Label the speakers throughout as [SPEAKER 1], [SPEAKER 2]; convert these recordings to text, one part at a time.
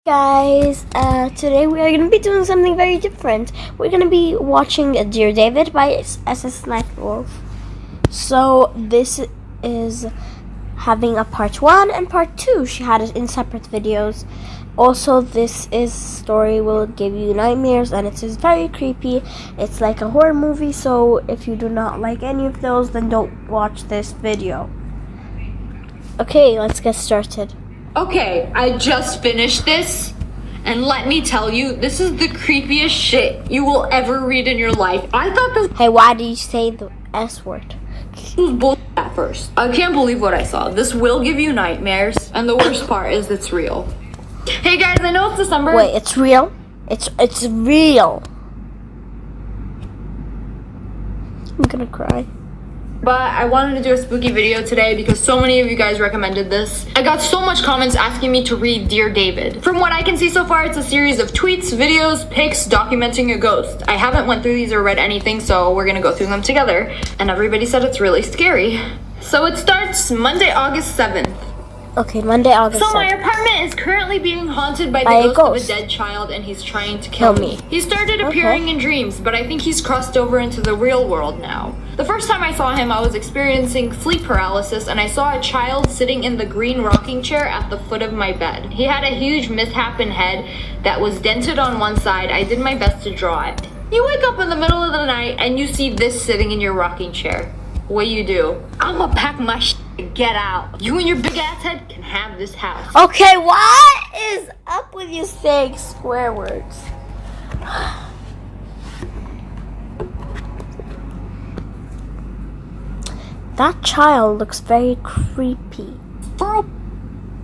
[SPEAKER 1] Guys, today we are going to be doing something very different. We're going to be watching Dear David by SS Nightwolf. So this is having a part 1 and part 2. She had it in separate videos. Also, this story will give you nightmares and it is very creepy. It's like a horror movie, so if you do not like any of those, then don't watch this video. Okay, let's get started.
[SPEAKER 2] Okay, I just finished this, and let me tell you, this is the creepiest shit you will ever read in your life. I thought this
[SPEAKER 1] Hey, why did you say the S word?
[SPEAKER 2] was bullshit at first. I can't believe what I saw. This will give you nightmares, and the worst part is it's real. Hey guys, I know it's December.
[SPEAKER 1] Wait, it's real? It's real. I'm gonna cry.
[SPEAKER 2] But I wanted to do a spooky video today because so many of you guys recommended this. I got so much comments asking me to read Dear David. From what I can see so far, it's a series of tweets, videos, pics documenting a ghost. I haven't went through these or read anything, so we're gonna go through them together. And everybody said it's really scary. So it starts Monday, August 7th.
[SPEAKER 1] Okay, Monday, August 7th.
[SPEAKER 2] So my apartment is currently being haunted by the ghost of a dead child, and he's trying to kill me. He started appearing in dreams, but I think he's crossed over into the real world now. The first time I saw him, I was experiencing sleep paralysis, and I saw a child sitting in the green rocking chair at the foot of my bed. He had a huge misshapen head that was dented on one side. I did my best to draw it. You wake up in the middle of the night, and you see this sitting in your rocking chair. What you? I'ma pack my shit and get out. You and your big ass head can have this house.
[SPEAKER 1] Okay, what is up with you saying swear words? That child looks very creepy.
[SPEAKER 2] For a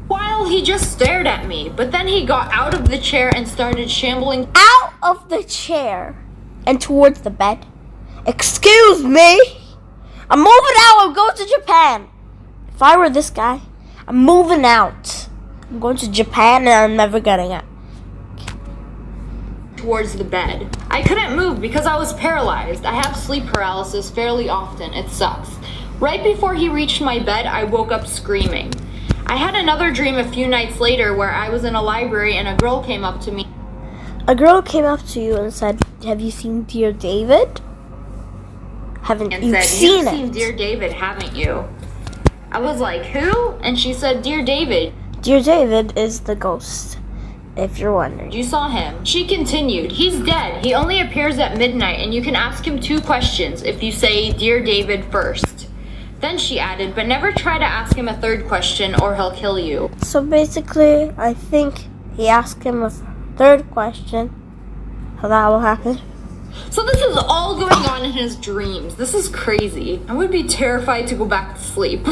[SPEAKER 2] while, he just stared at me, but then he got out of the chair and started shambling
[SPEAKER 1] Out of the chair and towards the bed. Excuse me? I'm moving out. I'm going to Japan. If I were this guy, I'm moving out. I'm going to Japan and I'm never getting out.
[SPEAKER 2] towards the bed. I couldn't move because I was paralyzed. I have sleep paralysis fairly often. It sucks. Right before he reached my bed, I woke up screaming. I had another dream a few nights later where I was in a library and a girl came up to me.
[SPEAKER 1] A girl came up to you and said, "Have you seen Dear David?" Haven't
[SPEAKER 2] And
[SPEAKER 1] you
[SPEAKER 2] said,
[SPEAKER 1] seen
[SPEAKER 2] "You've
[SPEAKER 1] it?
[SPEAKER 2] seen Dear David, haven't you?" I was like, "Who?" And she said, "Dear David."
[SPEAKER 1] Dear David is the ghost, if you're wondering.
[SPEAKER 2] You saw him. She continued, "He's dead. He only appears at midnight, and you can ask him 2 questions if you say Dear David first." Then she added, "But never try to ask him a 3rd question or he'll kill you."
[SPEAKER 1] So basically, I think he asked him a 3rd question. How that will happen.
[SPEAKER 2] So this is all going on in his dreams. This is crazy. I would be terrified to go back to sleep.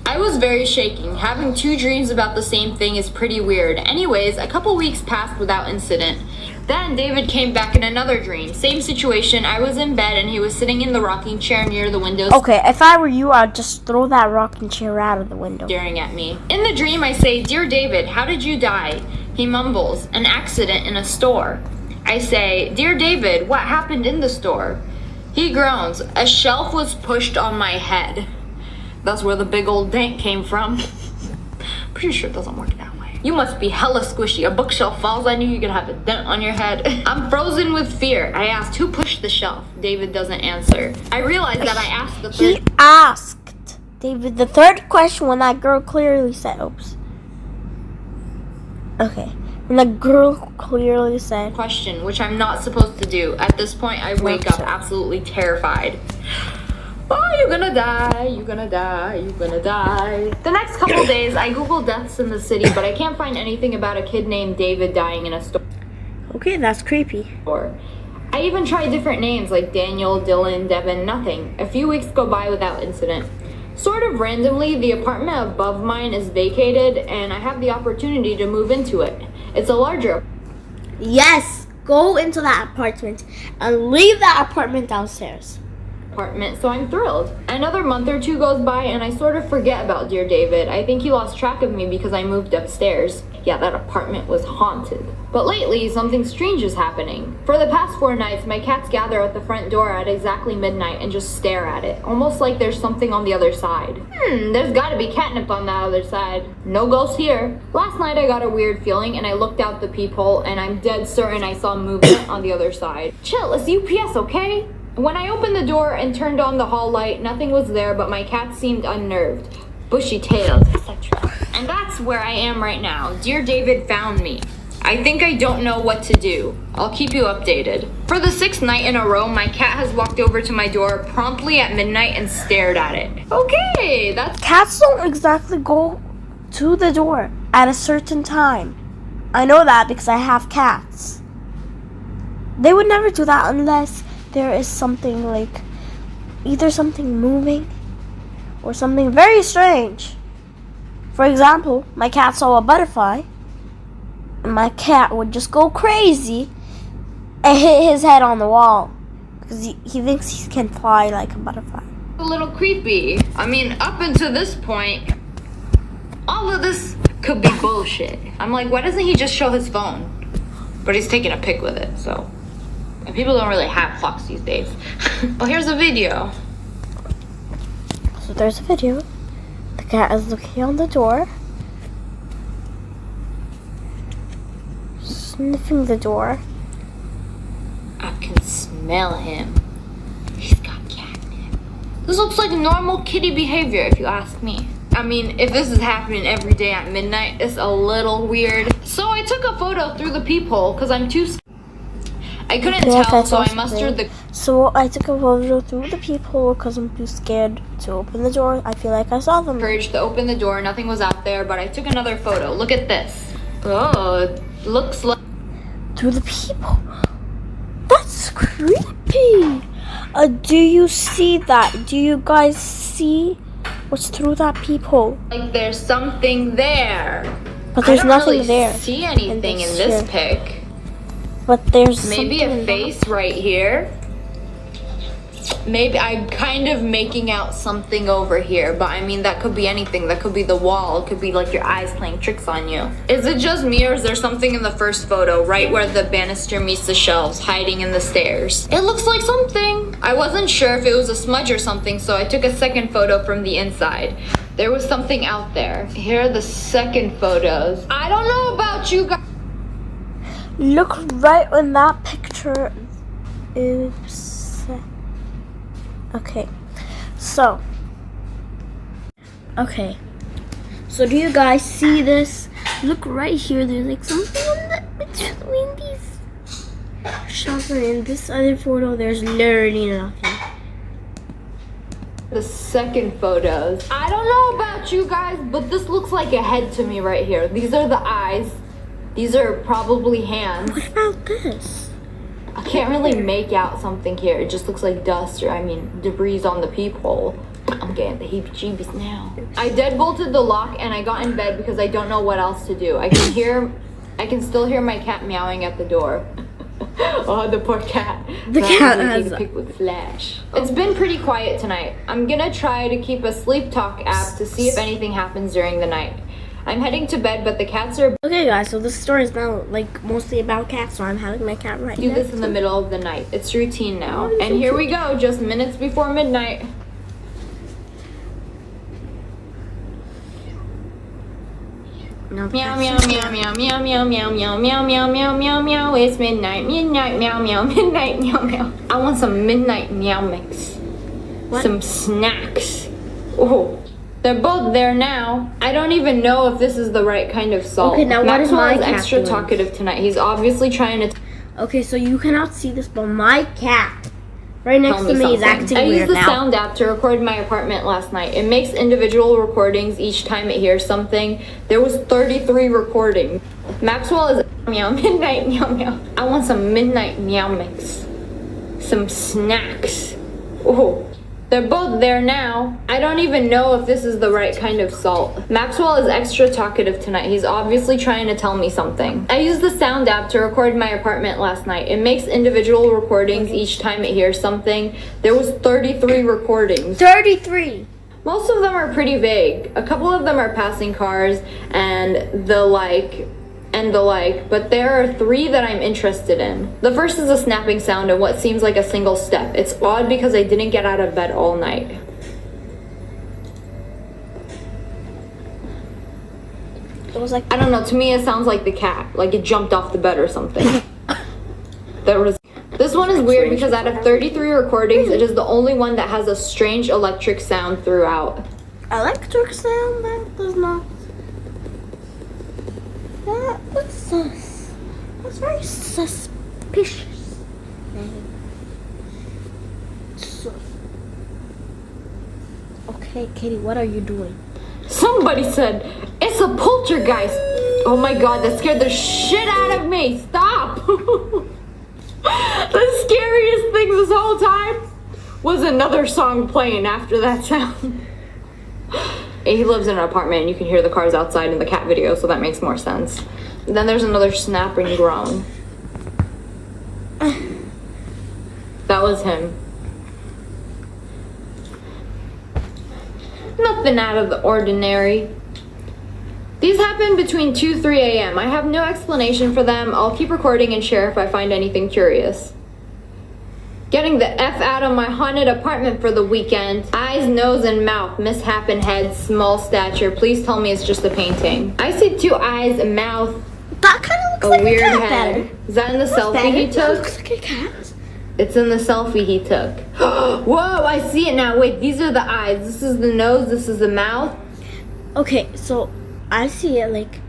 [SPEAKER 2] I was very shaking. Having 2 dreams about the same thing is pretty weird. Anyways, a couple weeks passed without incident. Then David came back in another dream. Same situation. I was in bed and he was sitting in the rocking chair near the window.
[SPEAKER 1] Okay, if I were you, I'd just throw that rocking chair out of the window.
[SPEAKER 2] Staring at me. In the dream, I say, "Dear David, how did you die?" He mumbles, "An accident in a store." I say, "Dear David, what happened in the store?" He groans, "A shelf was pushed on my head." That's where the big old dent came from. Pretty sure it doesn't work that way. You must be hella squishy. A bookshelf falls on you, you're gonna have a dent on your head. I'm frozen with fear. I asked, "Who pushed the shelf?" David doesn't answer. I realized that I asked the
[SPEAKER 1] He
[SPEAKER 2] third
[SPEAKER 1] asked David the 3rd question when that girl clearly said, oops. Okay. When the girl clearly said,
[SPEAKER 2] question, which I'm not supposed to do. At this point, I wake up absolutely terrified. Oh, you're gonna die, you're gonna die, you're gonna die. The next couple days, I Google deaths in the city, but I can't find anything about a kid named David dying in a store.
[SPEAKER 1] okay, that's creepy.
[SPEAKER 2] I even tried different names like Daniel, Dylan, Devin, nothing. A few weeks go by without incident. Sort of randomly, the apartment above mine is vacated, and I have the opportunity to move into it. It's a larger
[SPEAKER 1] Yes, go into that apartment and leave that apartment downstairs.
[SPEAKER 2] apartment, so I'm thrilled. Another month or 2 goes by and I sort of forget about Dear David. I think he lost track of me because I moved upstairs. Yeah, that apartment was haunted. But lately, something strange is happening. For the past 4 nights, my cats gather at the front door at exactly midnight and just stare at it, almost like there's something on the other side. There's gotta be catnip on that other side. No ghosts here. Last night I got a weird feeling and I looked out the peephole and I'm dead certain I saw movement on the other side. Chill, it's UPS, okay? When I opened the door and turned on the hall light, nothing was there, but my cats seemed unnerved, bushy tails, etc. And that's where I am right now. Dear David found me. I think I don't know what to do. I'll keep you updated. For the 6th night in a row, my cat has walked over to my door promptly at midnight and stared at it. Okay, that's...
[SPEAKER 1] Cats don't exactly go to the door at a certain time. I know that because I have cats. They would never do that unless there is something like either something moving or something very strange. For example, my cat saw a butterfly and my cat would just go crazy and hit his head on the wall because he thinks he can fly like a butterfly.
[SPEAKER 2] A little creepy. I mean, up until this point, all of this could be bullshit. I'm like, why doesn't he just show his phone? But he's taking a pic with it, so. And people don't really have clocks these days. Well, here's a video.
[SPEAKER 1] So there's a video. The cat is looking on the door, sniffing the door.
[SPEAKER 2] I can smell him. He's got catnip. This looks like normal kitty behavior, if you ask me. I mean, if this is happening every day at midnight, it's a little weird. So I took a photo through the peephole because I'm too scared. I couldn't tell, so I mustered the...
[SPEAKER 1] So I took a photo through the peephole because I'm too scared to open the door. I feel like I saw them.
[SPEAKER 2] Courage to open the door. Nothing was out there, but I took another photo. Look at this. Oh, it looks like...
[SPEAKER 1] Through the peephole? That's creepy. Do you see that? Do you guys see what's through that peephole?
[SPEAKER 2] Like there's something there.
[SPEAKER 1] But there's nothing
[SPEAKER 2] really
[SPEAKER 1] there.
[SPEAKER 2] See anything in this pic?
[SPEAKER 1] But there's
[SPEAKER 2] maybe a face right here. Maybe I'm kind of making out something over here, but I mean that could be anything. That could be the wall. It could be like your eyes playing tricks on you. Is it just me or is there something in the first photo right where the banister meets the shelves hiding in the stairs? It looks like something. I wasn't sure if it was a smudge or something, so I took a second photo from the inside. There was something out there. Here are the second photos. I don't know about you guys.
[SPEAKER 1] Look right in that picture. Oops. Okay. So do you guys see this? Look right here. There's like something between these shots, and in this other photo, there's literally nothing.
[SPEAKER 2] The second photos. I don't know about you guys, but this looks like a head to me right here. These are the eyes. These are probably hands.
[SPEAKER 1] What about this?
[SPEAKER 2] I can't really make out something here. It just looks like dust or, debris on the peephole. I'm getting the heebie-jeebies now. I deadbolted the lock and I got in bed because I don't know what else to do. I can still hear my cat meowing at the door. Oh, the poor cat.
[SPEAKER 1] The cat has
[SPEAKER 2] a pic with Flash. It's been pretty quiet tonight. I'm gonna try to keep a sleep talk app to see if anything happens during the night. I'm heading to bed, but the cats are...
[SPEAKER 1] Okay, guys, so this story is now, mostly about cats, so I'm having my cat right now.
[SPEAKER 2] Do this in the middle of the night. It's routine now. And here we go, just minutes before midnight.
[SPEAKER 1] No,
[SPEAKER 2] meow, meow, meow, meow, meow, meow, meow, meow, meow, meow, meow, meow, meow. It's midnight, midnight, meow, meow, midnight, meow, meow. I want some midnight meow mix. What? Some snacks. Oh. They're both there now. I don't even know if this is the right kind of salt.
[SPEAKER 1] Okay, now what is my cat
[SPEAKER 2] extra
[SPEAKER 1] doing?
[SPEAKER 2] Talkative tonight. He's obviously trying to...
[SPEAKER 1] Okay, so you cannot see this, but my cat right next to me is acting weird now.
[SPEAKER 2] I used the sound app to record my apartment last night. It makes individual recordings each time it hears something. There was 33 recordings. Maxwell is meow, midnight meow meow. I want some midnight meow mix. Some snacks. Oh. They're both there now. I don't even know if this is the right kind of salt. Maxwell is extra talkative tonight. He's obviously trying to tell me something. I used the sound app to record my apartment last night. It makes individual recordings each time it hears something. There was 33 recordings.
[SPEAKER 1] 33!
[SPEAKER 2] Most of them are pretty vague. A couple of them are passing cars and the and the like, but there are 3 that I'm interested in. The first is a snapping sound and what seems like a single step. It's odd because I didn't get out of bed all night.
[SPEAKER 1] It was like,
[SPEAKER 2] I don't know, to me it sounds like the cat, like it jumped off the bed or something. This one is weird because out of 33 recordings, it is the only one that has a strange electric sound throughout.
[SPEAKER 1] Electric sound? That does not. That's very suspicious. Okay, Katie, what are you doing?
[SPEAKER 2] Somebody said, it's a poltergeist. Oh my god, that scared the shit out of me. Stop. The scariest thing this whole time was another song playing after that sound. He lives in an apartment and you can hear the cars outside in the cat video, so that makes more sense. And then there's another snap and groan. That was him. Nothing out of the ordinary. These happen between 2-3 a.m. I have no explanation for them. I'll keep recording and share if I find anything curious. Getting the F out of my haunted apartment for the weekend. Eyes, nose, and mouth. Mishap and head. Small stature. Please tell me it's just a painting. I see 2 eyes, a mouth.
[SPEAKER 1] That kind of looks
[SPEAKER 2] a
[SPEAKER 1] like
[SPEAKER 2] weird
[SPEAKER 1] a cat
[SPEAKER 2] head.
[SPEAKER 1] better.
[SPEAKER 2] Is that in the selfie he
[SPEAKER 1] That
[SPEAKER 2] took?
[SPEAKER 1] looks like a cat.
[SPEAKER 2] It's in the selfie he took. Whoa, I see it now. Wait, these are the eyes. This is the nose. This is the mouth.
[SPEAKER 1] Okay, so I see it like,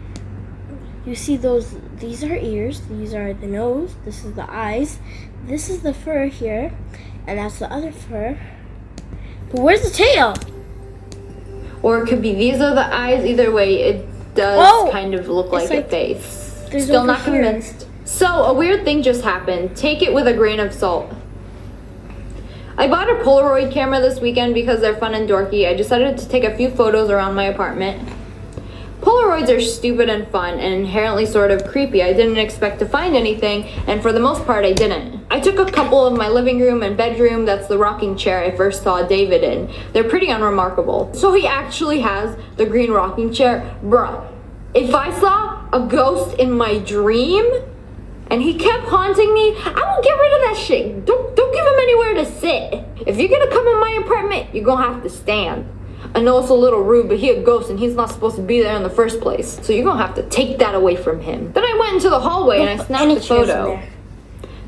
[SPEAKER 1] you see those, these are ears, these are the nose, this is the eyes, this is the fur here, and that's the other fur. But where's the tail?
[SPEAKER 2] Or it could be these are the eyes. Either way, it does kind of look like a face. Still not convinced. So, a weird thing just happened. Take it with a grain of salt. I bought a Polaroid camera this weekend because they're fun and dorky. I decided to take a few photos around my apartment. Polaroids are stupid and fun and inherently sort of creepy. I didn't expect to find anything, and for the most part I didn't. I took a couple of my living room and bedroom. That's the rocking chair I first saw David in. They're pretty unremarkable. So he actually has the green rocking chair. Bruh, if I saw a ghost in my dream and he kept haunting me, I won't get rid of that shit. Don't give him anywhere to sit. If you're gonna come in my apartment, you're gonna have to stand. I know it's a little rude, but he a ghost and he's not supposed to be there in the first place. So you're gonna have to take that away from him. Then I went into the hallway and I snapped the photo.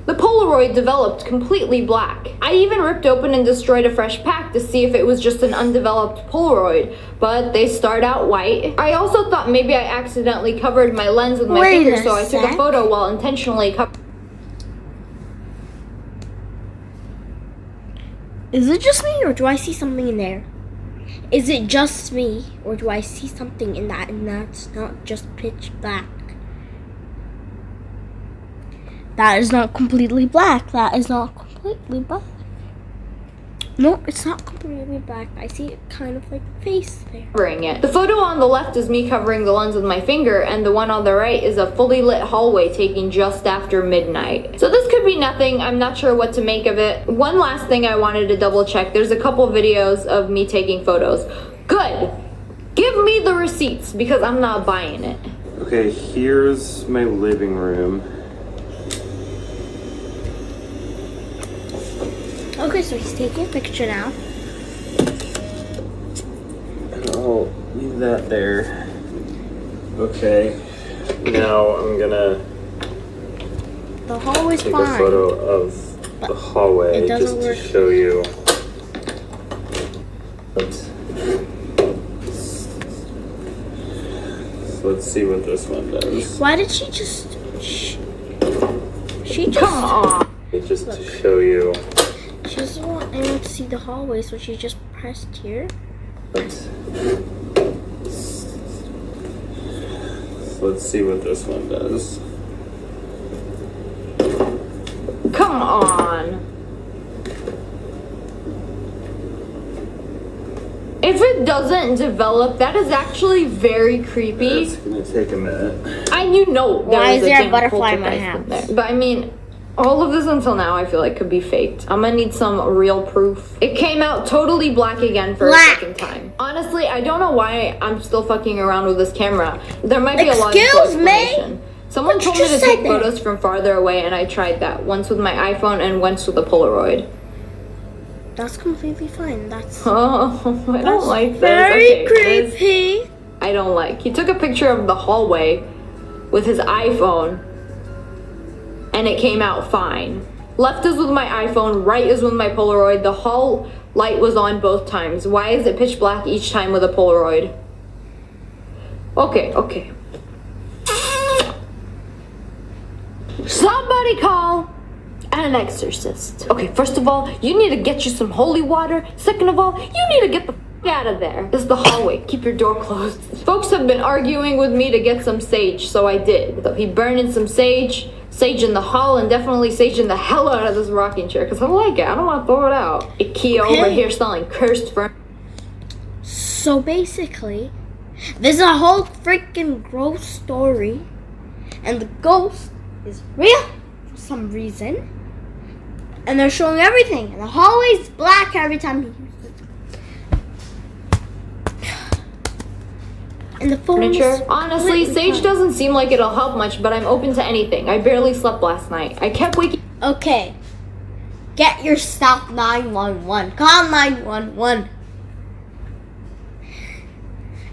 [SPEAKER 2] The Polaroid developed completely black. I even ripped open and destroyed a fresh pack to see if it was just an undeveloped Polaroid, but they start out white. I also thought maybe I accidentally covered my lens with my finger, so I took a photo while intentionally covering.
[SPEAKER 1] Is it just me, or do I see something in there? Is it just me, or do I see something in that, and that's not just pitch black? That is not completely black. That is not completely black. No, it's not completely black. I see it kind of like a face there.
[SPEAKER 2] Covering it. The photo on the left is me covering the lens with my finger, and the one on the right is a fully lit hallway taken just after midnight. So this could be nothing. I'm not sure what to make of it. One last thing I wanted to double check. There's a couple videos of me taking photos. Good. Give me the receipts because I'm not buying it.
[SPEAKER 3] Okay, here's my living room.
[SPEAKER 1] Okay, so he's taking a picture now.
[SPEAKER 3] I'll leave that there. Okay, now I'm gonna
[SPEAKER 1] The hallway's
[SPEAKER 3] take
[SPEAKER 1] fine.
[SPEAKER 3] a photo of the hallway just to show you. Let's see what this one does.
[SPEAKER 1] Why did she just... She just...
[SPEAKER 2] Come on.
[SPEAKER 3] Just to show you.
[SPEAKER 1] She doesn't want anyone to see the hallway, so she just pressed here.
[SPEAKER 3] Let's see what this one does.
[SPEAKER 2] Come on. If it doesn't develop, that is actually very creepy.
[SPEAKER 3] It's gonna take a minute.
[SPEAKER 2] You know
[SPEAKER 1] Why is there a
[SPEAKER 2] damn
[SPEAKER 1] butterfly in my
[SPEAKER 2] poltergeist
[SPEAKER 1] house?
[SPEAKER 2] there. But I mean, all of this until now I feel like could be faked. I'm gonna need some real proof. It came out totally black again for a second time. Honestly, I don't know why I'm still fucking around with this camera. There might be a logical explanation. Someone told me to take photos from farther away, and I tried that. Once with my iPhone and once with a Polaroid.
[SPEAKER 1] That's completely fine. That's...
[SPEAKER 2] Oh, I don't like this.
[SPEAKER 1] Very creepy.
[SPEAKER 2] I don't like. He took a picture of the hallway with his iPhone, and it came out fine. Left is with my iPhone, right is with my Polaroid. The hall light was on both times. Why is it pitch black each time with a Polaroid? Okay. Somebody call an exorcist. Okay, first of all, you need to get you some holy water. Second of all, you need to get the out of there. This is the hallway. Keep your door closed. Folks have been arguing with me to get some sage, so I did. So he burned in some sage in the hall, and definitely saging the hell out of this rocking chair because I like it. I don't want to throw it out. Ikea over here selling cursed furniture.
[SPEAKER 1] So basically, there's a whole freaking ghost story, and the ghost is real for some reason, and they're showing everything, and the hallway's black every time he uses it. And the furniture.
[SPEAKER 2] Honestly, sage doesn't seem like it'll help much, but I'm open to anything. I barely slept last night. I kept waking.
[SPEAKER 1] Okay, get yourself 911. Call 911.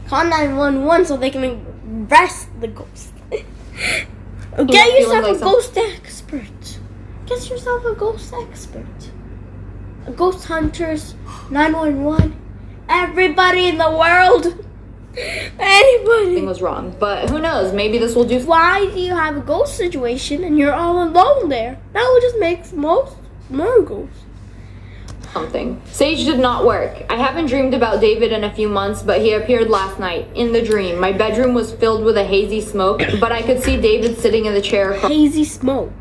[SPEAKER 1] Call 911 so they can arrest the ghost. Get yourself a ghost expert. Get yourself a ghost expert. A ghost hunters, 911, everybody in the world. Anybody.
[SPEAKER 2] Something was wrong, but who knows? Maybe this will do.
[SPEAKER 1] Why do you have a ghost situation and you're all alone there? That would just make more ghosts.
[SPEAKER 2] Something. Sage did not work. I haven't dreamed about David in a few months, but he appeared last night in the dream. My bedroom was filled with a hazy smoke, but I could see David sitting in the chair.
[SPEAKER 1] Hazy smoke.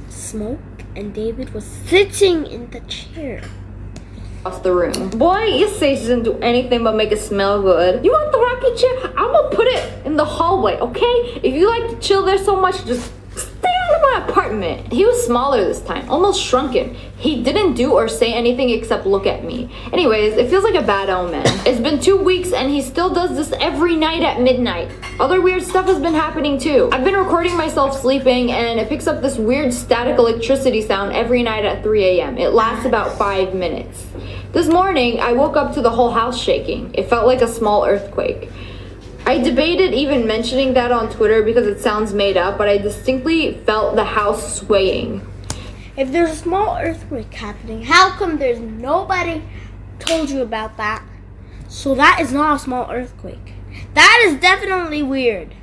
[SPEAKER 1] Smoke, and David was sitting in the chair.
[SPEAKER 2] Across the room. Boy, your sage doesn't do anything but make it smell good. You want the rocking chair? I'm gonna put it in the hallway, okay? If you like to chill there so much, just stay out of my apartment. He was smaller this time, almost shrunken. He didn't do or say anything except look at me. Anyways, it feels like a bad omen. It's been 2 weeks and he still does this every night at midnight. Other weird stuff has been happening too. I've been recording myself sleeping and it picks up this weird static electricity sound every night at 3 a.m. It lasts about 5 minutes. This morning, I woke up to the whole house shaking. It felt like a small earthquake. I debated even mentioning that on Twitter because it sounds made up, but I distinctly felt the house swaying.
[SPEAKER 1] If there's a small earthquake happening, how come there's nobody told you about that? So that is not a small earthquake. That is definitely weird.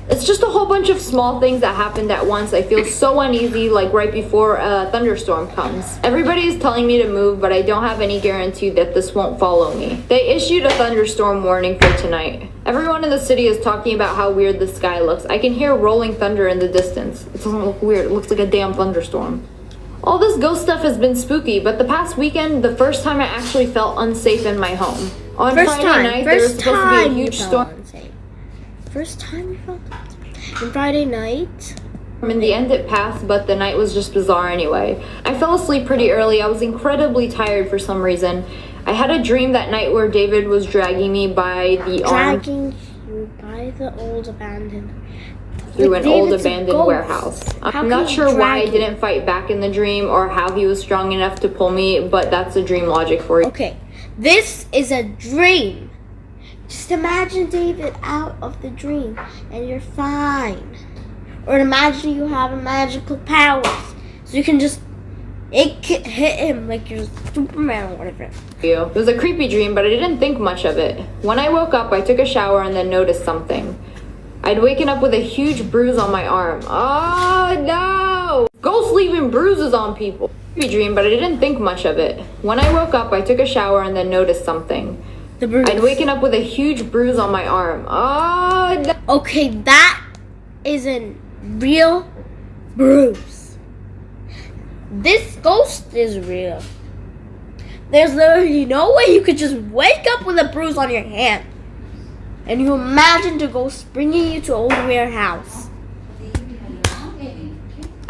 [SPEAKER 2] It's just a whole bunch of small things that happened at once. I feel so uneasy, like right before a thunderstorm comes. Everybody is telling me to move, but I don't have any guarantee that this won't follow me. They issued a thunderstorm warning for tonight. Everyone in the city is talking about how weird the sky looks. I can hear rolling thunder in the distance. It doesn't look weird. It looks like a damn thunderstorm. All this ghost stuff has been spooky, but the past weekend, the first time I actually felt unsafe in my home. On Friday night, there was supposed to be a huge storm.
[SPEAKER 1] First time you felt unsafe? On Friday night?
[SPEAKER 2] In the end, it passed, but the night was just bizarre anyway. I fell asleep pretty early. I was incredibly tired for some reason. I had a dream that night where David was dragging me by the arm.
[SPEAKER 1] Dragging you by the old abandoned...
[SPEAKER 2] through an old abandoned warehouse. I'm not sure why I didn't fight back in the dream or how he was strong enough to pull me, but that's the dream logic for you.
[SPEAKER 1] Okay, this is a dream. Just imagine David out of the dream and you're fine. Or imagine you have magical powers so you can just hit him like you're Superman or whatever.
[SPEAKER 2] It was a creepy dream, but I didn't think much of it. When I woke up, I took a shower and then noticed something. I'd waken up with a huge bruise on my arm. Oh no! Ghosts leaving bruises on people. Creepy dream, but I didn't think much of it. When I woke up, I took a shower and then noticed something.
[SPEAKER 1] The bruise.
[SPEAKER 2] I'd waken up with a huge bruise on my arm. Oh no!
[SPEAKER 1] Okay, that is a real bruise. This ghost is real. There's literally no way you could just wake up with a bruise on your hand. And you imagine the ghost bringing you to old warehouse.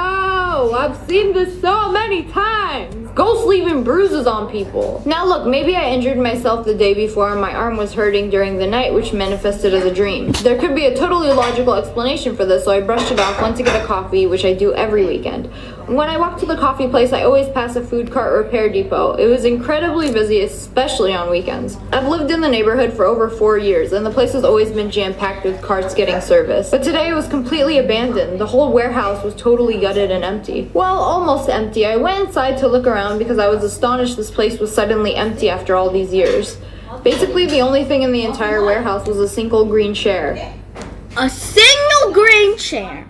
[SPEAKER 2] Oh, I've seen this so many times. Ghosts leaving bruises on people. Now look, maybe I injured myself the day before and my arm was hurting during the night, which manifested as a dream. There could be a totally logical explanation for this, so I brushed it off, went to get a coffee, which I do every weekend. When I walk to the coffee place, I always pass a food cart repair depot. It was incredibly busy, especially on weekends. I've lived in the neighborhood for over 4 years, and the place has always been jam-packed with carts getting service. But today it was completely abandoned. The whole warehouse was totally gutted and empty. Well, almost empty. I went inside to look around because I was astonished this place was suddenly empty after all these years. Basically, the only thing in the entire warehouse was a single green chair.
[SPEAKER 1] A single green chair.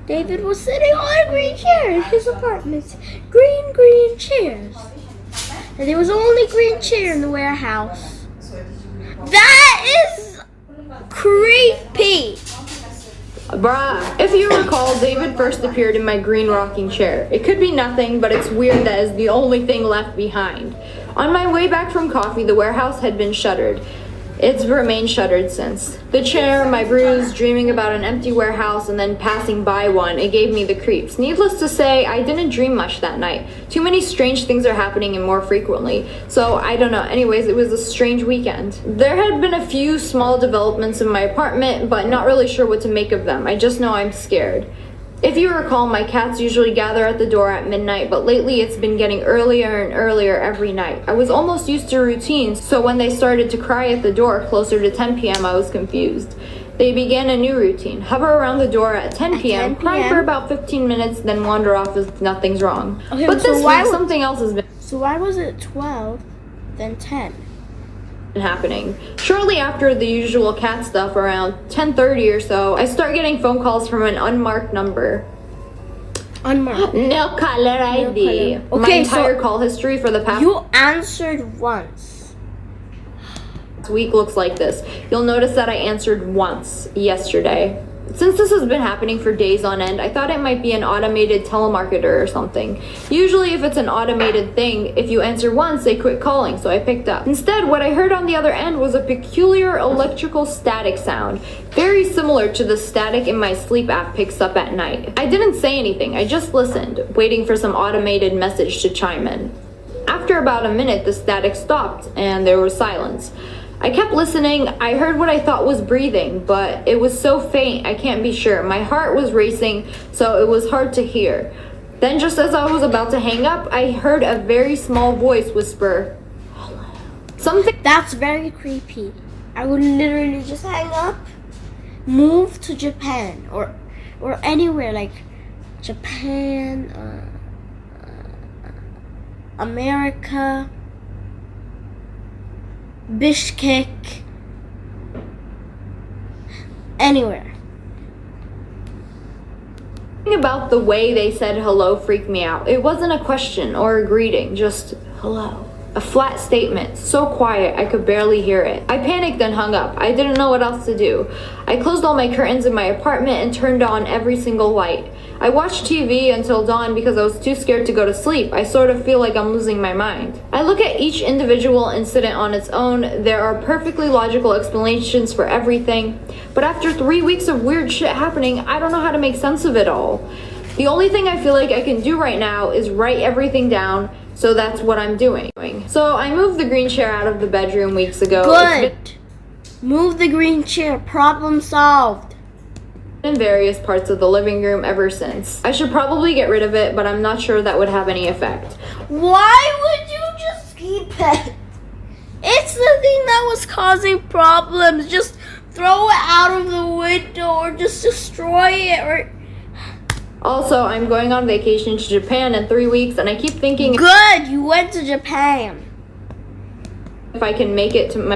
[SPEAKER 1] David was sitting on a green chair in his apartment. Green chairs. And there was only green chair in the warehouse. That is creepy.
[SPEAKER 2] Bruh, if you recall, David first appeared in my green rocking chair. It could be nothing, but it's weird that is the only thing left behind. On my way back from coffee, the warehouse had been shuttered. It's remained shuttered since. The chair, my bruise, dreaming about an empty warehouse, and then passing by one, it gave me the creeps. Needless to say, I didn't dream much that night. Too many strange things are happening and more frequently. So, I don't know. Anyways, it was a strange weekend. There had been a few small developments in my apartment, but not really sure what to make of them. I just know I'm scared. If you recall, my cats usually gather at the door at midnight, but lately it's been getting earlier and earlier every night. I was almost used to routines, so when they started to cry at the door closer to 10 p.m., I was confused. They began a new routine. Hover around the door at 10 p.m., cry for about 15 minutes, then wander off as nothing's wrong.
[SPEAKER 1] Okay,
[SPEAKER 2] but this week, something else has been...
[SPEAKER 1] So why was it 12, then 10?
[SPEAKER 2] Happening. Shortly after the usual cat stuff, around 10:30 or so, I start getting phone calls from an unmarked number.
[SPEAKER 1] Unmarked.
[SPEAKER 2] No caller ID.
[SPEAKER 1] No caller.
[SPEAKER 2] My entire call history for the past...
[SPEAKER 1] You answered once.
[SPEAKER 2] Week looks like this. You'll notice that I answered once yesterday. Since this has been happening for days on end, I thought it might be an automated telemarketer or something. Usually if it's an automated thing, if you answer once, they quit calling, so I picked up. Instead, what I heard on the other end was a peculiar electrical static sound, very similar to the static in my sleep app picks up at night. I didn't say anything, I just listened, waiting for some automated message to chime in. After about a minute, the static stopped, and there was silence. I kept listening. I heard what I thought was breathing, but it was so faint I can't be sure. My heart was racing, so it was hard to hear. Then just as I was about to hang up, I heard a very small voice whisper, "Hello." Something...
[SPEAKER 1] That's very creepy. I would literally just hang up, move to Japan, or anywhere like Japan, America, Bishkek, anywhere.
[SPEAKER 2] About the way they said hello freaked me out. It wasn't a question or a greeting, just hello. A flat statement, so quiet I could barely hear it. I panicked and hung up. I didn't know what else to do. I closed all my curtains in my apartment and turned on every single light. I watched TV until dawn because I was too scared to go to sleep. I sort of feel like I'm losing my mind. I look at each individual incident on its own. There are perfectly logical explanations for everything. But after 3 weeks of weird shit happening, I don't know how to make sense of it all. The only thing I feel like I can do right now is write everything down, so that's what I'm doing. So I moved the green chair out of the bedroom weeks ago.
[SPEAKER 1] Good. Move the green chair. Problem solved.
[SPEAKER 2] In various parts of the living room ever since. I should probably get rid of it, but I'm not sure that would have any effect.
[SPEAKER 1] Why would you just keep it? It's the thing that was causing problems. Just throw it out of the window or just destroy it. Or
[SPEAKER 2] also, I'm going on vacation to Japan in 3 weeks, and I keep thinking...
[SPEAKER 1] Good, you went to Japan.
[SPEAKER 2] If I can make it to my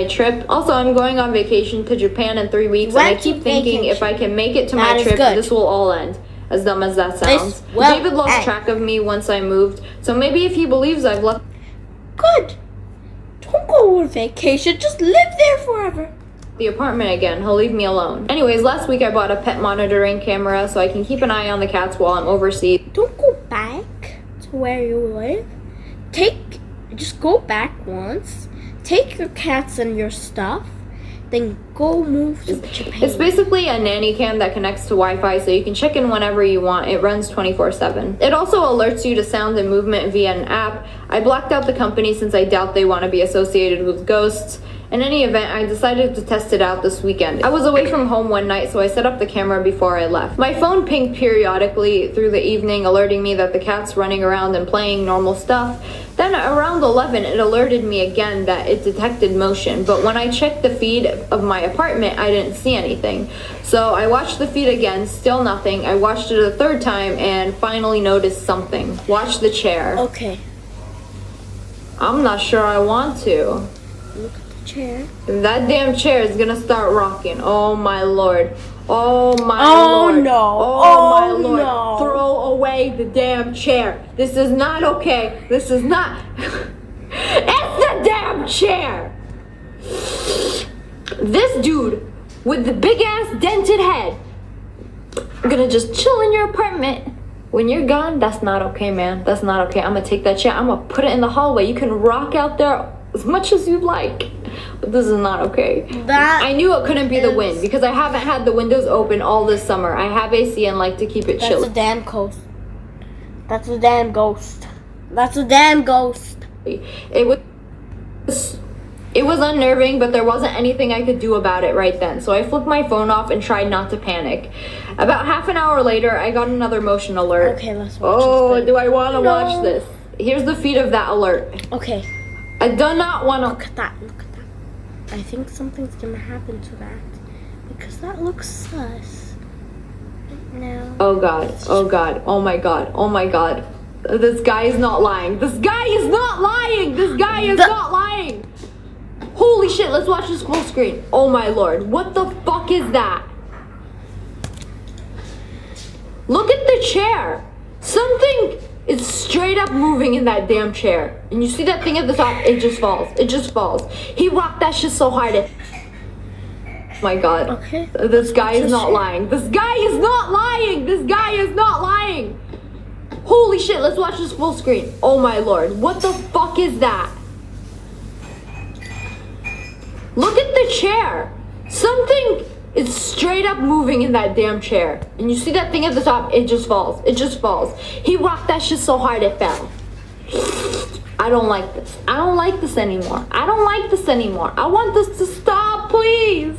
[SPEAKER 2] trip. Also, I'm going on vacation to Japan in 3 weeks, and I keep thinking if I can make it to my trip, this will all end. As dumb as that sounds. David lost track of me once I moved, so maybe if he believes I've left...
[SPEAKER 1] Good. Don't go on vacation, just live there forever.
[SPEAKER 2] The apartment again, he'll leave me alone. Anyways, last week I bought a pet monitoring camera so I can keep an eye on the cats while I'm overseas.
[SPEAKER 1] Don't go back to where you live. Just go back once. Take your cats and your stuff. then go move to Japan.
[SPEAKER 2] It's basically a nanny cam that connects to Wi-Fi so you can check in whenever you want. It runs 24/7. It also alerts you to sound and movement via an app. I blacked out the company since I doubt they want to be associated with ghosts. In any event, I decided to test it out this weekend. I was away from home one night, so I set up the camera before I left. My phone pinged periodically through the evening, alerting me that the cat's running around and playing normal stuff. Then around 11, it alerted me again that it detected motion, but when I checked the feed of my apartment, I didn't see anything. So I watched the feed again, still nothing. I watched it a third time and finally noticed something. Watch the chair.
[SPEAKER 1] Okay.
[SPEAKER 2] I'm not sure I want to.
[SPEAKER 1] Look at the chair.
[SPEAKER 2] That damn chair is gonna start rocking. Oh my lord. Oh my lord.
[SPEAKER 1] Oh no.
[SPEAKER 2] Oh my lord.
[SPEAKER 1] No.
[SPEAKER 2] Throw away the damn chair. This is not okay. This is not. It's the damn chair. This dude with the big ass dented head gonna just chill in your apartment. When you're gone, that's not okay, man. That's not okay. I'm gonna take that chair. I'm gonna put it in the hallway. You can rock out there as much as you'd like. But this is not okay. I knew it couldn't be the wind because I haven't had the windows open all this summer. I have AC and like to keep it chilly.
[SPEAKER 1] That's a damn ghost. That's a damn ghost. That's a damn ghost.
[SPEAKER 2] It was unnerving, but there wasn't anything I could do about it right then. So I flipped my phone off and tried not to panic. About half an hour later, I got another motion alert.
[SPEAKER 1] Okay, let's watch
[SPEAKER 2] this. Do I want to watch this? Here's the feed of that alert.
[SPEAKER 1] Okay.
[SPEAKER 2] I do not want to.
[SPEAKER 1] Look at that. Look at that. I think something's gonna happen to that because that looks sus. No.
[SPEAKER 2] Oh god. Oh god. Oh my god. Oh my god. This guy is not lying. This guy is not lying. This guy is not lying. Holy shit, let's watch this full screen. Oh my lord. What the fuck is that? Look at the chair. Something is straight up moving in that damn chair. And you see that thing at the top? It just falls. It just falls. He rocked that shit so hard. Oh my god.
[SPEAKER 1] Okay.
[SPEAKER 2] This guy is not lying. This guy is not lying. This guy is not lying. Holy shit, let's watch this full screen. Oh my lord. What the fuck is that? Look at the chair. Something is straight up moving in that damn chair. And you see that thing at the top? It just falls. It just falls. He rocked that shit so hard it fell. I don't like this. I don't like this anymore. I don't like this anymore. I want this to stop, please.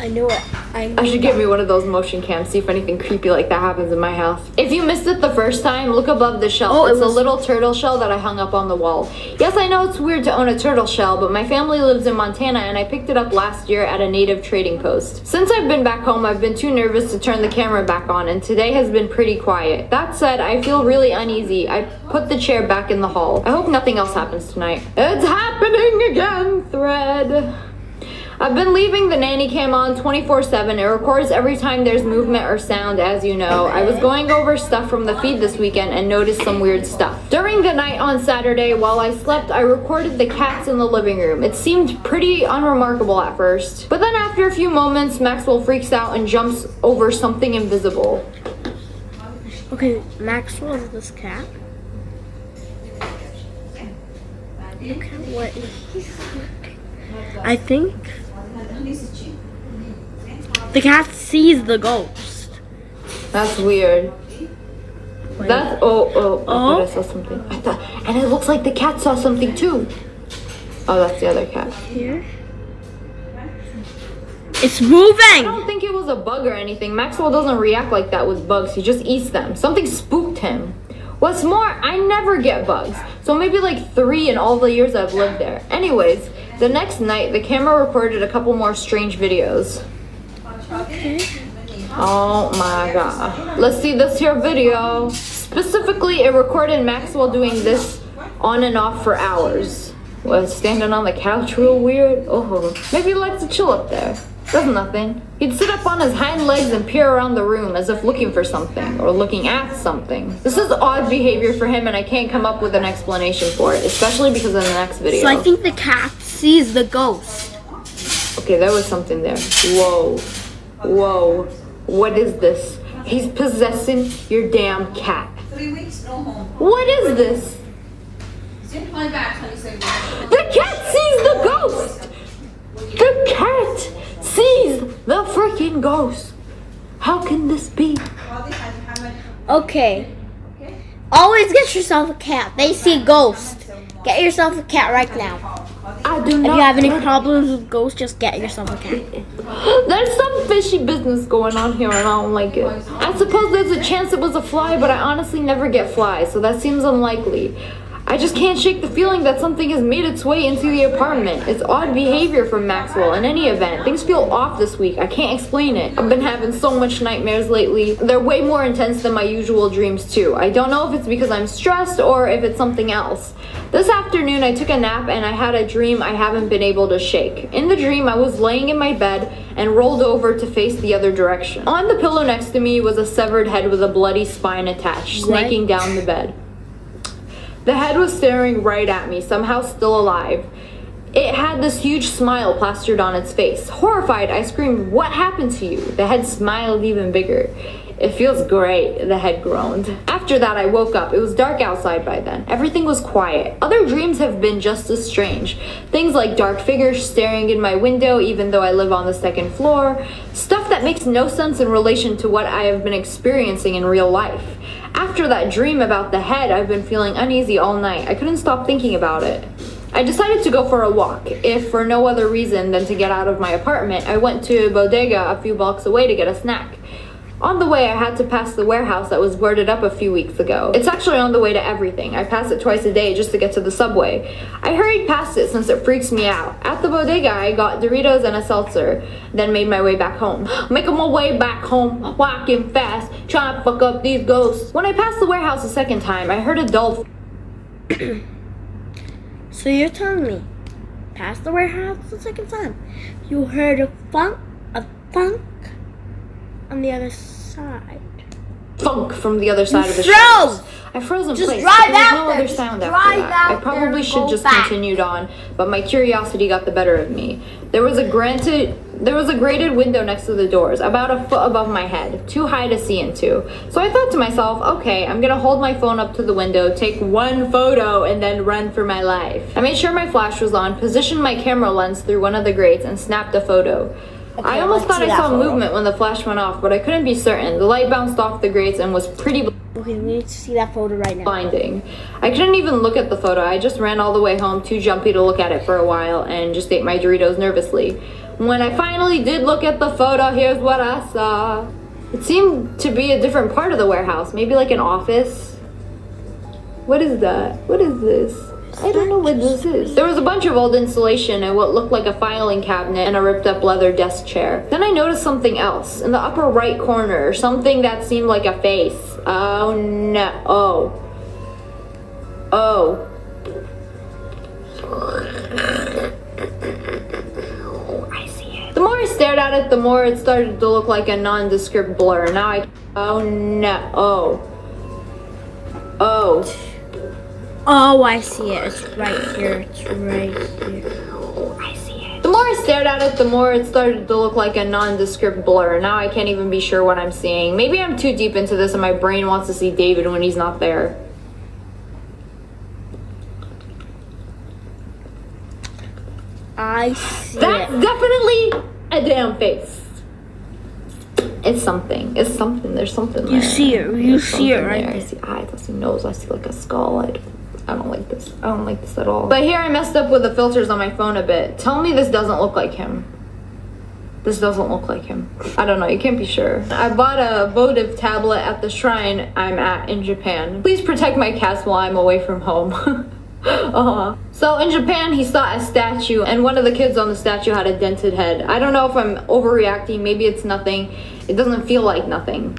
[SPEAKER 1] I knew it.
[SPEAKER 2] I should get me one of those motion cams, see if anything creepy like that happens in my house. If you missed it the first time, look above the shelf.
[SPEAKER 1] Oh,
[SPEAKER 2] it's a little turtle shell that I hung up on the wall. Yes, I know it's weird to own a turtle shell, but my family lives in Montana and I picked it up last year at a native trading post. Since I've been back home, I've been too nervous to turn the camera back on, and today has been pretty quiet. That said, I feel really uneasy. I put the chair back in the hall. I hope nothing else happens tonight. It's happening again, thread. I've been leaving the nanny cam on 24/7. It records every time there's movement or sound, as you know. I was going over stuff from the feed this weekend and noticed some weird stuff. During the night on Saturday, while I slept, I recorded the cats in the living room. It seemed pretty unremarkable at first. But then after a few moments, Maxwell freaks out and jumps over something invisible.
[SPEAKER 1] Okay, Maxwell is this cat. Look at what he's looking. I think the cat sees the ghost.
[SPEAKER 2] That's weird.
[SPEAKER 1] Wait.
[SPEAKER 2] That's I thought I saw something. And it looks like the cat saw something too. Oh, that's the other cat.
[SPEAKER 1] Here. It's moving!
[SPEAKER 2] I don't think it was a bug or anything. Maxwell doesn't react like that with bugs. He just eats them. Something spooked him. What's more, I never get bugs. So maybe like 3 in all the years I've lived there. Anyways, the next night, the camera recorded a couple more strange videos.
[SPEAKER 1] Okay.
[SPEAKER 2] Oh my god. Let's see this here video. Specifically, it recorded Maxwell doing this on and off for hours. Was standing on the couch real weird? Oh, maybe he likes to chill up there. Does nothing. He'd sit up on his hind legs and peer around the room as if looking for something, or looking at something. This is odd behavior for him and I can't come up with an explanation for it, especially because of the next video.
[SPEAKER 1] So I think the cat sees the ghost.
[SPEAKER 2] Okay, there was something there. Whoa. Whoa. What is this? He's possessing your damn cat.
[SPEAKER 4] 3 weeks, no home.
[SPEAKER 2] What is this? The cat sees the ghost! The cat sees the freaking ghost! How can this be?
[SPEAKER 1] Okay. Always get yourself a cat. They see ghosts. Get yourself a cat right now.
[SPEAKER 2] I do not.
[SPEAKER 1] If you have any problems with ghosts, just get yourself a cat.
[SPEAKER 2] There's some fishy business going on here and I don't like it. I suppose there's a chance it was a fly, but I honestly never get flies, so that seems unlikely. I just can't shake the feeling that something has made its way into the apartment. It's odd behavior from Maxwell. In any event, things feel off this week. I can't explain it. I've been having so much nightmares lately. They're way more intense than my usual dreams too. I don't know if it's because I'm stressed or if it's something else. This afternoon I took a nap and I had a dream I haven't been able to shake. In the dream I was laying in my bed and rolled over to face the other direction. On the pillow next to me was a severed head with a bloody spine attached, snaking down the bed. The head was staring right at me, somehow still alive. It had this huge smile plastered on its face. Horrified, I screamed, "What happened to you?" The head smiled even bigger. "It feels great," the head groaned. After that, I woke up. It was dark outside by then. Everything was quiet. Other dreams have been just as strange. Things like dark figures staring in my window even though I live on the second floor. Stuff that makes no sense in relation to what I have been experiencing in real life. After that dream about the head, I've been feeling uneasy all night. I couldn't stop thinking about it. I decided to go for a walk, if for no other reason than to get out of my apartment. I went to a bodega a few blocks away to get a snack. On the way, I had to pass the warehouse that was boarded up a few weeks ago. It's actually on the way to everything. I pass it twice a day just to get to the subway. I hurried past it since it freaks me out. At the bodega, I got Doritos and a seltzer, then made my way back home. Making my way back home, walking fast, trying to fuck up these ghosts. When I passed the warehouse a second time, I heard a dull...
[SPEAKER 1] So you're telling me, past the warehouse the second time, you heard a funk on the other side.
[SPEAKER 2] Funk from the other side of the
[SPEAKER 1] froze!
[SPEAKER 2] shelves. I froze in
[SPEAKER 1] Just
[SPEAKER 2] place.
[SPEAKER 1] drive
[SPEAKER 2] There was
[SPEAKER 1] out
[SPEAKER 2] no
[SPEAKER 1] there.
[SPEAKER 2] other
[SPEAKER 1] Just
[SPEAKER 2] sound
[SPEAKER 1] drive
[SPEAKER 2] after that. I
[SPEAKER 1] out there
[SPEAKER 2] probably
[SPEAKER 1] and
[SPEAKER 2] should
[SPEAKER 1] go
[SPEAKER 2] just
[SPEAKER 1] back.
[SPEAKER 2] continued on, but my curiosity got the better of me. There was a grated window next to the doors, about a foot above my head, too high to see into. So I thought to myself, okay, I'm gonna hold my phone up to the window, take one photo, and then run for my life. I made sure my flash was on, positioned my camera lens through one of the grates, and snapped a photo.
[SPEAKER 1] Okay,
[SPEAKER 2] I almost thought I saw
[SPEAKER 1] photo.
[SPEAKER 2] movement when the flash went off, but I couldn't be certain. The light bounced off the grates and was pretty
[SPEAKER 1] Okay, we need to see that photo right now.
[SPEAKER 2] blinding. I couldn't even look at the photo. I just ran all the way home, too jumpy to look at it for a while, and just ate my Doritos nervously. When I finally did look at the photo, here's what I saw. It seemed to be a different part of the warehouse, maybe like an office. What is that? What is this? I don't know what this is. There was a bunch of old insulation and what looked like a filing cabinet and a ripped up leather desk chair. Then I noticed something else in the upper right corner, something that seemed like a face. Oh no. Oh. I see it. The more I stared at it, the more it started to look like a nondescript blur. Now I... Oh no. Oh.
[SPEAKER 1] Oh, I see it. It's right here. It's right here.
[SPEAKER 2] I see it. The more I stared at it, the more it started to look like a nondescript blur. Now I can't even be sure what I'm seeing. Maybe I'm too deep into this and my brain wants to see David when he's not there.
[SPEAKER 1] I see
[SPEAKER 2] That's
[SPEAKER 1] it.
[SPEAKER 2] definitely a damn face. It's something. It's something. There's something there.
[SPEAKER 1] You see it. You
[SPEAKER 2] There's
[SPEAKER 1] see it
[SPEAKER 2] something
[SPEAKER 1] right
[SPEAKER 2] there. I
[SPEAKER 1] there.
[SPEAKER 2] see eyes. I see nose. I see like a skull. I don't like this. I don't like this at all. But here I messed up with the filters on my phone a bit. Tell me this doesn't look like him. This doesn't look like him. I don't know. You can't be sure. I bought a votive tablet at the shrine I'm at in Japan. Please protect my cats while I'm away from home. So in Japan, he saw a statue, and one of the kids on the statue had a dented head. I don't know if I'm overreacting. Maybe it's nothing. It doesn't feel like nothing.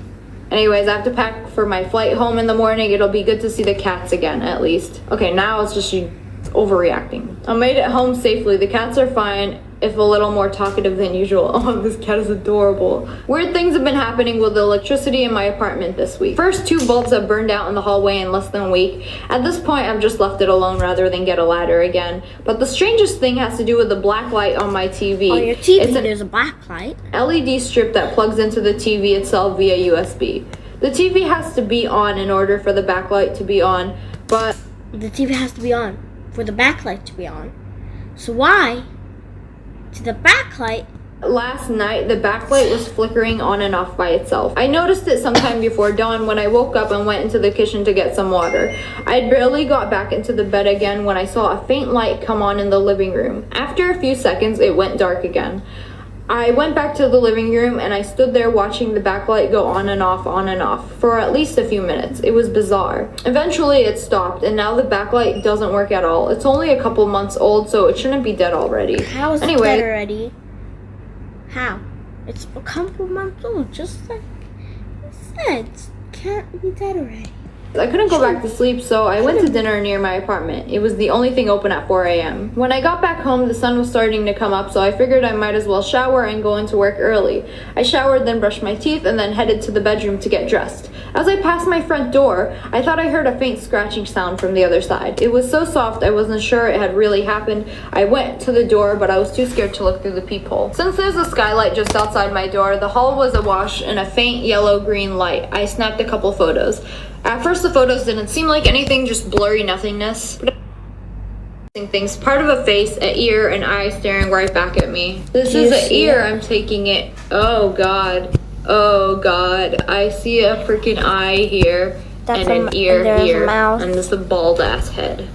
[SPEAKER 2] Anyways, I have to pack for my flight home in the morning. It'll be good to see the cats again, at least. Okay, now it's just you overreacting. I made it home safely. The cats are fine, if a little more talkative than usual. Oh, this cat is adorable. Weird things have been happening with the electricity in my apartment this week. First, 2 bulbs have burned out in the hallway in less than a week. At this point, I've just left it alone rather than get a ladder again. But the strangest thing has to do with the black light on my TV.
[SPEAKER 1] On your TV,
[SPEAKER 2] It's
[SPEAKER 1] there's a black light.
[SPEAKER 2] LED strip that plugs into the TV itself via USB. The TV has to be on in order for the backlight to be on, but
[SPEAKER 1] the TV has to be on for the backlight to be on. So why did the backlight?
[SPEAKER 2] Last night, the backlight was flickering on and off by itself. I noticed it sometime before dawn when I woke up and went into the kitchen to get some water. I had barely got back into the bed again when I saw a faint light come on in the living room. After a few seconds, it went dark again. I went back to the living room and I stood there watching the backlight go on and off for at least a few minutes. It was bizarre. Eventually it stopped and now the backlight doesn't work at all. It's only a couple months old, so it shouldn't be dead already.
[SPEAKER 1] How is it dead already? How? It's a couple months old, just like I said. It can't be dead already.
[SPEAKER 2] I couldn't go back to sleep, so I went to dinner near my apartment. It was the only thing open at 4 a.m. When I got back home, the sun was starting to come up, so I figured I might as well shower and go into work early. I showered, then brushed my teeth, and then headed to the bedroom to get dressed. As I passed my front door, I thought I heard a faint scratching sound from the other side. It was so soft I wasn't sure it had really happened. I went to the door, but I was too scared to look through the peephole. Since there's a skylight just outside my door, the hall was awash in a faint yellow-green light. I snapped a couple photos. At first, the photos didn't seem like anything, just blurry nothingness. But things, part of a face, an ear, an eye staring right back at me. This is an ear. I'm taking it. Oh God. Oh God. I see a freaking eye here. And an ear here. And this is a bald ass head.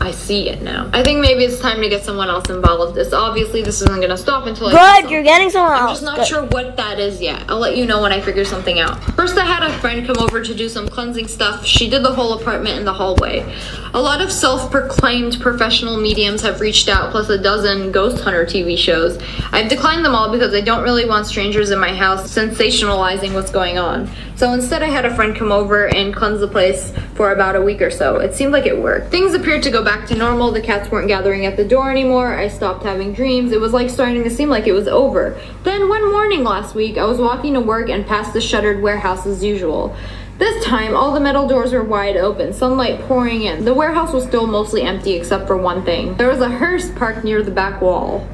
[SPEAKER 2] I see it now. I think maybe it's time to get someone else involved. Obviously this isn't gonna stop until
[SPEAKER 1] Good, you're getting someone else.
[SPEAKER 2] I'm just not sure what that is yet. I'll let you know when I figure something out. First, I had a friend come over to do some cleansing stuff. She did the whole apartment and the hallway. A lot of self-proclaimed professional mediums have reached out, plus a dozen ghost hunter TV shows. I've declined them all because I don't really want strangers in my house sensationalizing what's going on. So instead, I had a friend come over and cleanse the place for about a week or so. It seemed like it worked. Things appeared to go back to normal. The cats weren't gathering at the door anymore. I stopped having dreams. It was like starting to seem like it was over. Then one morning last week, I was walking to work and passed the shuttered warehouse as usual. This time, all the metal doors were wide open, sunlight pouring in. The warehouse was still mostly empty except for one thing. There was a hearse parked near the back wall.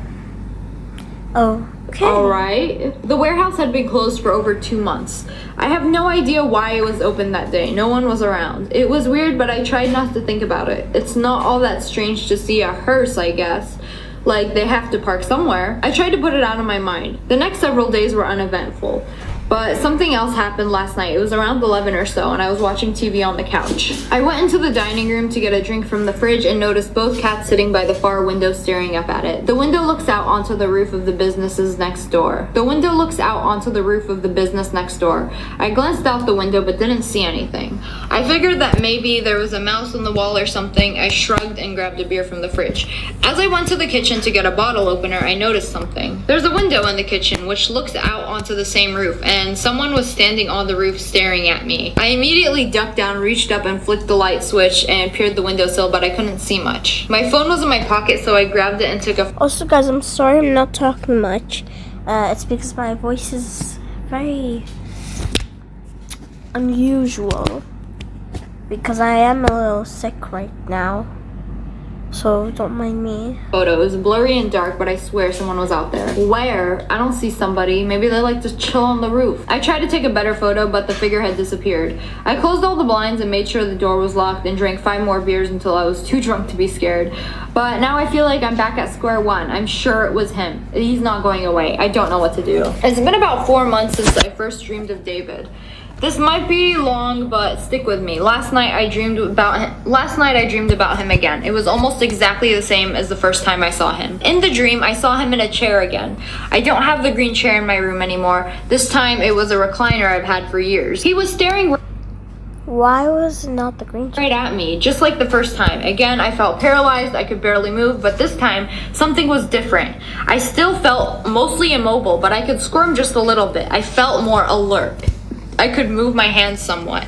[SPEAKER 1] Oh. Okay.
[SPEAKER 2] Alright. The warehouse had been closed for over 2 months. I have no idea why it was open that day. No one was around. It was weird, but I tried not to think about it. It's not all that strange to see a hearse, I guess. Like, they have to park somewhere. I tried to put it out of my mind. The next several days were uneventful. But something else happened last night. It was around 11 or so, and I was watching TV on the couch. I went into the dining room to get a drink from the fridge and noticed both cats sitting by the far window staring up at it. The window looks out onto the roof of the businesses next door. I glanced out the window but didn't see anything. I figured that maybe there was a mouse on the wall or something. I shrugged and grabbed a beer from the fridge. As I went to the kitchen to get a bottle opener, I noticed something. There's a window in the kitchen which looks out onto the same roof, and someone was standing on the roof staring at me. I immediately ducked down, reached up and flicked the light switch and peered the windowsill, but I couldn't see much. My phone was in my pocket, so I grabbed it and took a...
[SPEAKER 1] Also, guys, I'm sorry I'm not talking much. It's because my voice is very unusual. Because I am a little sick right now. So don't mind me.
[SPEAKER 2] Photo. It was blurry and dark, but I swear someone was out there. Where? I don't see somebody. Maybe they like to chill on the roof. I tried to take a better photo, but the figure had disappeared. I closed all the blinds and made sure the door was locked and drank 5 more beers until I was too drunk to be scared. But now I feel like I'm back at square one. I'm sure it was him. He's not going away. I don't know what to do. It's been about 4 months since I first dreamed of David. This might be long, but stick with me. Last night I dreamed about him again. It was almost exactly the same as the first time I saw him. In the dream, I saw him in a chair again. I don't have the green chair in my room anymore. This time it was a recliner I've had for years. He was staring
[SPEAKER 1] Why was it not the green chair?
[SPEAKER 2] Right at me, just like the first time. Again, I felt paralyzed. I could barely move, but this time something was different. I still felt mostly immobile, but I could squirm just a little bit. I felt more alert. I could move my hands somewhat.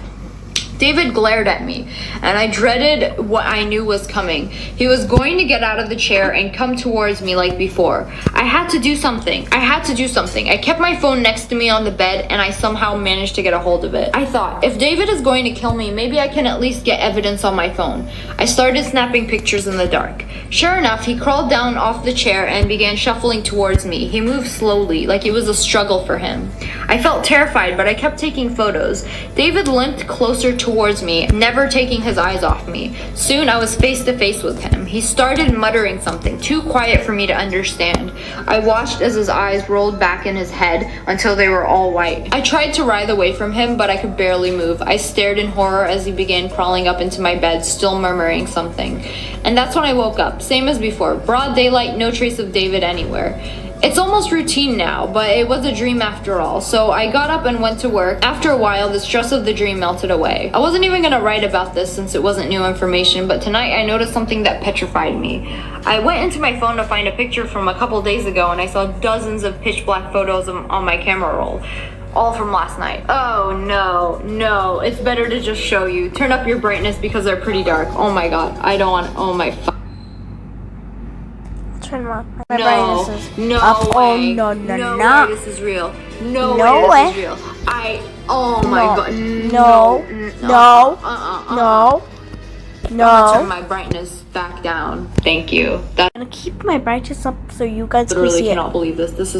[SPEAKER 2] David glared at me, and I dreaded what I knew was coming. He was going to get out of the chair and come towards me like before. I had to do something. I kept my phone next to me on the bed, and I somehow managed to get a hold of it. I thought, if David is going to kill me, maybe I can at least get evidence on my phone. I started snapping pictures in the dark. Sure enough, he crawled down off the chair and began shuffling towards me. He moved slowly, like it was a struggle for him. I felt terrified, but I kept taking photos. David limped closer towards towards me, never taking his eyes off me. Soon I was face to face with him. He started muttering something, too quiet for me to understand. I watched as his eyes rolled back in his head until they were all white. I tried to writhe away from him, but I could barely move. I stared in horror as he began crawling up into my bed, still murmuring something. And that's when I woke up, same as before. Broad daylight, no trace of David anywhere. It's almost routine now, but it was a dream after all, so I got up and went to work. After a while, the stress of the dream melted away. I wasn't even gonna write about this since it wasn't new information, but tonight I noticed something that petrified me. I went into my phone to find a picture from a couple days ago, and I saw dozens of pitch black photos on my camera roll. All from last night. Oh no, it's better to just show you. Turn up your brightness because they're pretty dark. Oh my god, I don't want, oh my
[SPEAKER 1] turn my brightness is
[SPEAKER 2] no
[SPEAKER 1] up.
[SPEAKER 2] way.
[SPEAKER 1] Oh
[SPEAKER 2] No
[SPEAKER 1] no.
[SPEAKER 2] way this is real. No way this is real. Oh my god.
[SPEAKER 1] No.
[SPEAKER 2] I'm gonna turn my brightness back down. Thank you.
[SPEAKER 1] I'm gonna keep my brightness up so you guys can
[SPEAKER 2] literally
[SPEAKER 1] see
[SPEAKER 2] cannot
[SPEAKER 1] it.
[SPEAKER 2] believe this. This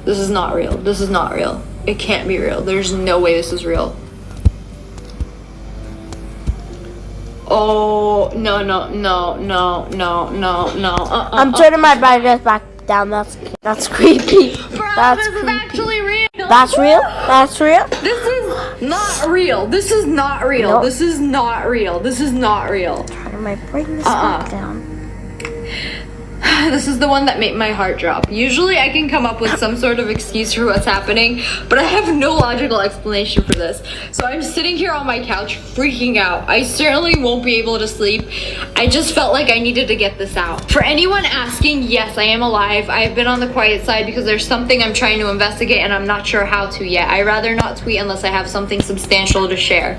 [SPEAKER 2] is not real. This is not real. It can't be real. There's no way this is real. Oh no.
[SPEAKER 1] I'm turning my brightness back down. That's creepy.
[SPEAKER 2] Bro,
[SPEAKER 1] That's
[SPEAKER 2] this is
[SPEAKER 1] creepy.
[SPEAKER 2] actually real.
[SPEAKER 1] That's real? That's real?
[SPEAKER 2] This is not real. This is not real.
[SPEAKER 1] Nope.
[SPEAKER 2] This is not real. This is not real.
[SPEAKER 1] Turn my brightness back down.
[SPEAKER 2] This is the one that made my heart drop. Usually I can come up with some sort of excuse for what's happening, but I have no logical explanation for this. So I'm sitting here on my couch freaking out. I certainly won't be able to sleep. I just felt like I needed to get this out. For anyone asking, yes, I am alive. I have been on the quiet side because there's something I'm trying to investigate and I'm not sure how to yet. I'd rather not tweet unless I have something substantial to share.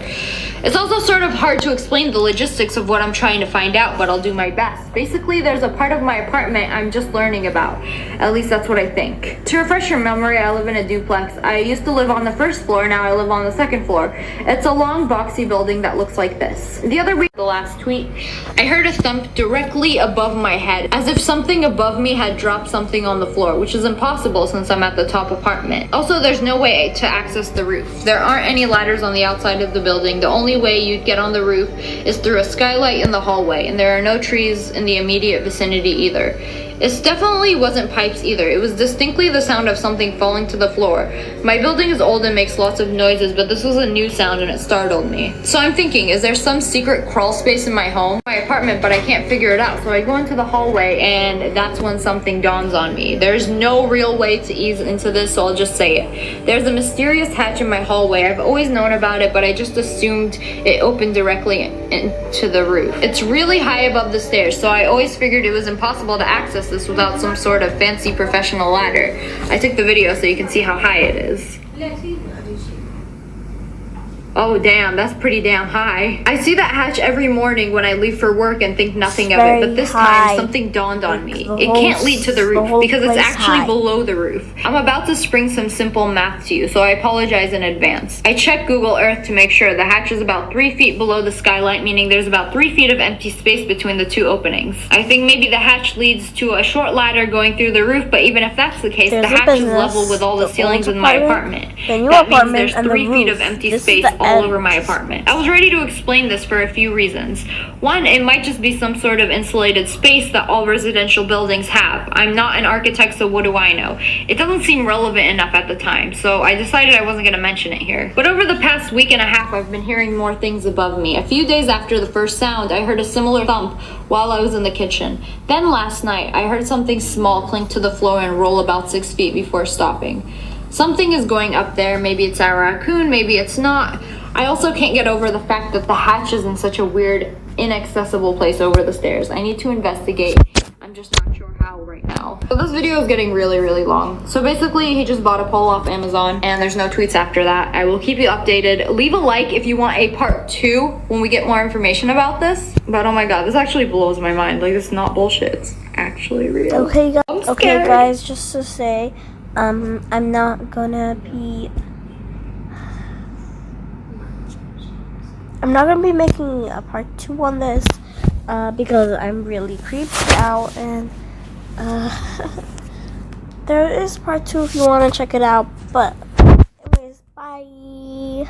[SPEAKER 2] It's also sort of hard to explain the logistics of what I'm trying to find out, but I'll do my best. Basically, there's a part of my apartment I'm just learning about. At least that's what I think. To refresh your memory, I live in a duplex. I used to live on the first floor, now I live on the second floor. It's a long, boxy building that looks like this. The other week, the last tweet, I heard a thump directly above my head, as if something above me had dropped something on the floor, which is impossible since I'm at the top apartment. Also, there's no way to access the roof. There aren't any ladders on the outside of the building. The only way you'd get on the roof is through a skylight in the hallway, and there are no trees in the immediate vicinity either. It definitely wasn't pipes either. It was distinctly the sound of something falling to the floor. My building is old and makes lots of noises, but this was a new sound and it startled me. So I'm thinking, is there some secret crawl space in my home, my apartment, but I can't figure it out. So I go into the hallway and that's when something dawns on me. There's no real way to ease into this, so I'll just say it. There's a mysterious hatch in my hallway. I've always known about it, but I just assumed it opened directly into the roof. It's really high above the stairs, so I always figured it was impossible to access this without some sort of fancy professional ladder. I took the video so you can see how high it is. Oh damn, that's pretty damn high. I see that hatch every morning when I leave for work and think nothing of it, but this time something dawned on me. It can't lead to the roof because it's actually below the roof. I'm about to spring some simple math to you, so I apologize in advance. I checked Google Earth to make sure. The hatch is about 3 feet below the skylight, meaning there's about 3 feet of empty space between the two openings. I think maybe the hatch leads to a short ladder going through the roof, but even if that's the case, the hatch is level with all the ceilings in my apartment. That means there's 3 feet of empty space all over my apartment. I was ready to explain this for a few reasons. One, it might just be some sort of insulated space that all residential buildings have. I'm not an architect, so what do I know? It doesn't seem relevant enough at the time, so I decided I wasn't going to mention it here. But over the past week and a half, I've been hearing more things above me. A few days after the first sound, I heard a similar thump while I was in the kitchen. Then last night, I heard something small clink to the floor and roll about 6 feet before stopping. Something is going up there. Maybe it's a raccoon, maybe it's not. I also can't get over the fact that the hatch is in such a weird, inaccessible place over the stairs. I need to investigate. I'm just not sure how right now. So this video is getting really, really long. So basically, he just bought a pole off Amazon, and there's no tweets after that. I will keep you updated. Leave a like if you want a part 2 when we get more information about this. But oh my god, this actually blows my mind. Like, it's not bullshit. It's actually real.
[SPEAKER 1] Okay, guys, just to say, I'm not gonna be making a part 2 on this because I'm really creeped out, and there is part 2 if you want to check it out. But anyways, bye.